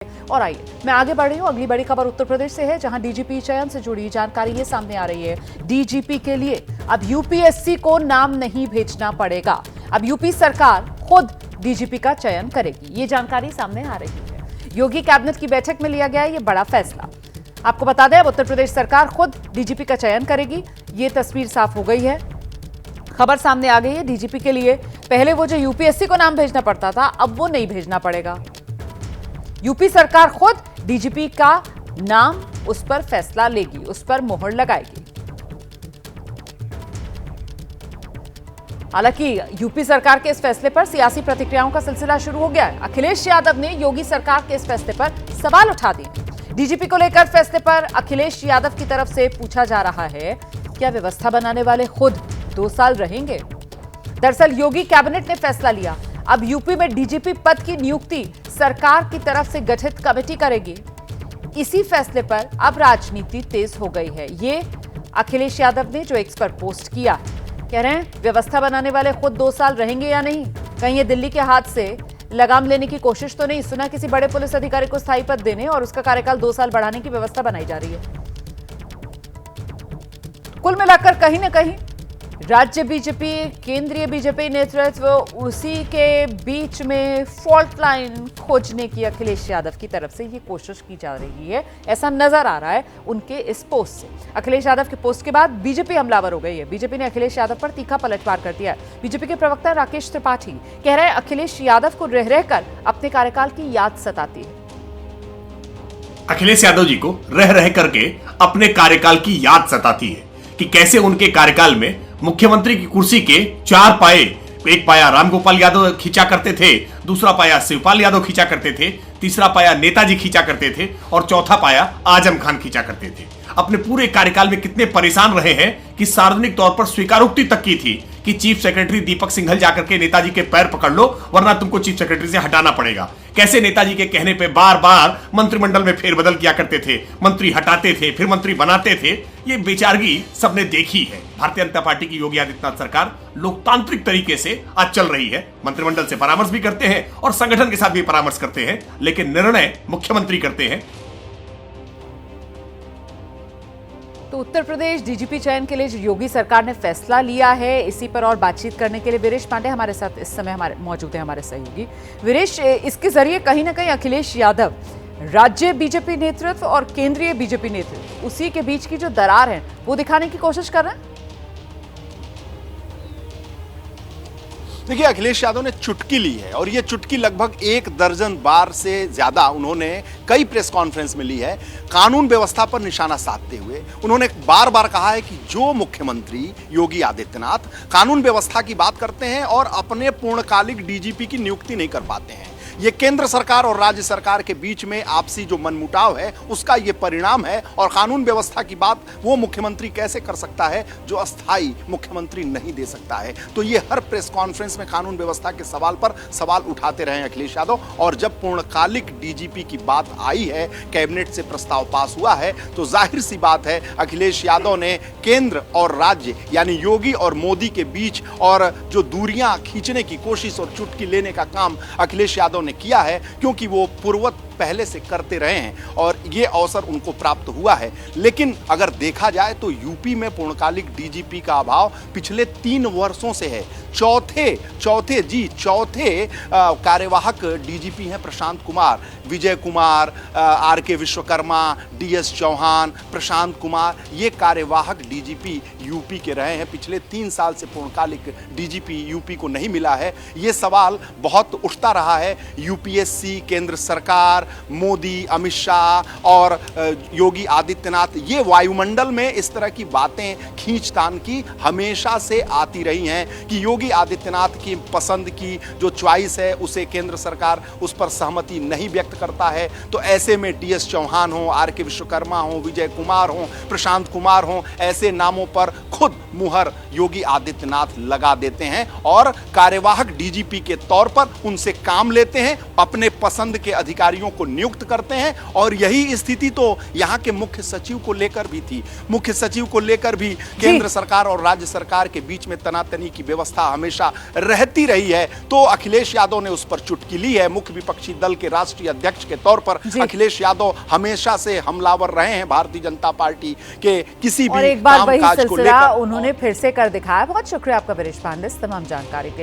और आइए मैं आगे बढ़ रही हूं। अगली बड़ी खबर उत्तर प्रदेश से है, जहां डीजीपी चयन से जुड़ी जानकारी ये सामने आ रही है। डीजीपी के लिए अब यूपीएससी को नाम नहीं भेजना पड़ेगा। अब यूपी सरकार खुद डीजीपी का चयन करेगी। ये जानकारी सामने आ रही है। योगी कैबिनेट की बैठक में लिया गया ये बड़ा फैसला। आपको बता दें, अब उत्तर प्रदेश सरकार खुद डीजीपी का चयन करेगी। ये तस्वीर साफ हो गई है, खबर सामने आ गई है। डीजीपी के लिए पहले वो जो यूपीएससी को नाम भेजना पड़ता था, अब वो नहीं भेजना पड़ेगा। यूपी सरकार खुद डीजीपी का नाम, उस पर फैसला लेगी, उस पर मोहर लगाएगी। हालांकि यूपी सरकार के इस फैसले पर सियासी प्रतिक्रियाओं का सिलसिला शुरू हो गया है। अखिलेश यादव ने योगी सरकार के इस फैसले पर सवाल उठा दिए। डीजीपी को लेकर फैसले पर अखिलेश यादव की तरफ से पूछा जा रहा है, क्या व्यवस्था बनाने वाले खुद 2 साल रहेंगे? दरअसल योगी कैबिनेट ने फैसला लिया, अब यूपी में डीजीपी पद की नियुक्ति सरकार की तरफ से गठित कमेटी करेगी। इसी फैसले पर अब राजनीति तेज हो गई है। ये अखिलेश यादव ने जो एक्स पर पोस्ट किया, कह रहे हैं व्यवस्था बनाने वाले खुद 2 साल रहेंगे या नहीं। कहीं ये दिल्ली के हाथ से लगाम लेने की कोशिश तो नहीं? सुना किसी बड़े पुलिस अधिकारी को स्थायी पद देने और उसका कार्यकाल 2 साल बढ़ाने की व्यवस्था बनाई जा रही है। कुल मिलाकर कहीं ना कहीं राज्य बीजेपी, केंद्रीय बीजेपी नेतृत्व, उसी के बीच में फॉल्ट लाइन खोजने की अखिलेश यादव की तरफ से ये कोशिश की जा रही है, ऐसा नजर आ रहा है उनके इस पोस्ट से। अखिलेश यादव के पोस्ट के बाद बीजेपी हमलावर हो गई है। बीजेपी ने अखिलेश यादव पर तीखा पलटवार कर दिया है। बीजेपी के प्रवक्ता राकेश त्रिपाठी कह रहे हैं, अखिलेश यादव को रह रहकर अपने कार्यकाल की याद सताती है। अखिलेश यादव जी को रह रह करके अपने कार्यकाल की याद सताती है कि कैसे उनके कार्यकाल में मुख्यमंत्री की कुर्सी के 4 पाए, एक पाया रामगोपाल यादव खींचा करते थे, दूसरा पाया शिवपाल यादव खींचा करते थे, तीसरा पाया नेताजी खींचा करते थे और चौथा पाया आजम खान खींचा करते थे। अपने पूरे कार्यकाल में कितने परेशान रहे हैं कि सार्वजनिक तौर पर स्वीकारोक्ति तक की थी कि चीफ सेक्रेटरी दीपक सिंघल जाकर के नेताजी के पैर पकड़ लो, वरना तुमको चीफ सेक्रेटरी से हटाना पड़ेगा। कैसे नेताजी के कहने पे बार बार मंत्रिमंडल में फेरबदल किया करते थे, मंत्री हटाते थे, फिर मंत्री बनाते थे। ये बेचारगी सबने देखी है। भारतीय जनता पार्टी की योगी आदित्यनाथ सरकार लोकतांत्रिक तरीके से आज चल रही है। मंत्रिमंडल से परामर्श भी करते हैं और संगठन के साथ भी परामर्श करते हैं, लेकिन निर्णय मुख्यमंत्री करते हैं। तो उत्तर प्रदेश डीजीपी चयन के लिए जो योगी सरकार ने फैसला लिया है, इसी पर और बातचीत करने के लिए वीरेश पांडे हमारे साथ इस समय मौजूद है, हमारे सहयोगी। वीरेश, इसके जरिए कहीं ना कहीं अखिलेश यादव राज्य बीजेपी नेतृत्व और केंद्रीय बीजेपी नेतृत्व, उसी के बीच की जो दरार है वो दिखाने की कोशिश कर रहे हैं। देखिए, अखिलेश यादव ने चुटकी ली है और ये चुटकी लगभग 1 दर्जन बार से ज्यादा उन्होंने कई प्रेस कॉन्फ्रेंस में ली है। कानून व्यवस्था पर निशाना साधते हुए उन्होंने बार बार कहा है कि जो मुख्यमंत्री योगी आदित्यनाथ कानून व्यवस्था की बात करते हैं और अपने पूर्णकालिक डीजीपी की नियुक्ति नहीं कर पाते हैं, ये केंद्र सरकार और राज्य सरकार के बीच में आपसी जो मनमुटाव है उसका ये परिणाम है। और कानून व्यवस्था की बात वो मुख्यमंत्री कैसे कर सकता है जो अस्थायी मुख्यमंत्री नहीं दे सकता है। तो ये हर प्रेस कॉन्फ्रेंस में कानून व्यवस्था के सवाल पर सवाल उठाते रहे अखिलेश यादव। और जब पूर्णकालिक डीजीपी की बात आई है, कैबिनेट से प्रस्ताव पास हुआ है, तो जाहिर सी बात है अखिलेश यादव ने केंद्र और राज्य यानी योगी और मोदी के बीच और जो दूरियां खींचने की कोशिश और चुटकी लेने का काम अखिलेश यादव किया है, क्योंकि वो पूर्ववत पहले से करते रहे हैं और ये अवसर उनको प्राप्त हुआ है। लेकिन अगर देखा जाए तो यूपी में पूर्णकालिक डीजीपी का अभाव पिछले 3 वर्षों से है। चौथे कार्यवाहक डीजीपी हैं प्रशांत कुमार, विजय कुमार, आर.के. विश्वकर्मा, डी.एस. चौहान, प्रशांत कुमार, ये कार्यवाहक डीजीपी यूपी के रहे हैं। पिछले 3 साल से पूर्णकालिक डीजीपी यूपी को नहीं मिला है। ये सवाल बहुत उठता रहा है। यूपीएससी, केंद्र सरकार, मोदी, अमित शाह और योगी आदित्यनाथ, ये वायुमंडल में इस तरह की बातें खींचतान की हमेशा से आती रही हैं कि योगी आदित्यनाथ की पसंद की जो चॉइस है उसे केंद्र सरकार उस पर सहमति नहीं व्यक्त करता है। तो ऐसे में डी.एस. चौहान हो, आर.के. विश्वकर्मा हो, विजय कुमार हो, प्रशांत कुमार हो, ऐसे नामों पर खुद मुहर योगी आदित्यनाथ लगा देते हैं और कार्यवाहक डीजीपी के तौर पर उनसे काम लेते हैं। अपने पसंद के अधिकारियों को नियुक्त करते हैं। और यही स्थिति तो यहाँ के मुख्य सचिव को लेकर भी थी। मुख्य सचिव को लेकर भी केंद्र सरकार और राज्य सरकार के बीच में तनातनी की व्यवस्था हमेशा रहती रही है। तो अखिलेश यादव ने उस पर चुटकी ली है। मुख्य विपक्षी दल के राष्ट्रीय अध्यक्ष के तौर पर अखिलेश यादव हमेशा से हमलावर रहे हैं भारतीय जनता पार्टी के किसी भी और एक बार वही कामकाज को सिलसिला लेकर। उन्होंने फिर से कर दिखाया। बहुत शुक्रिया आपका विरेश पांडे तमाम जानकारी के लिए।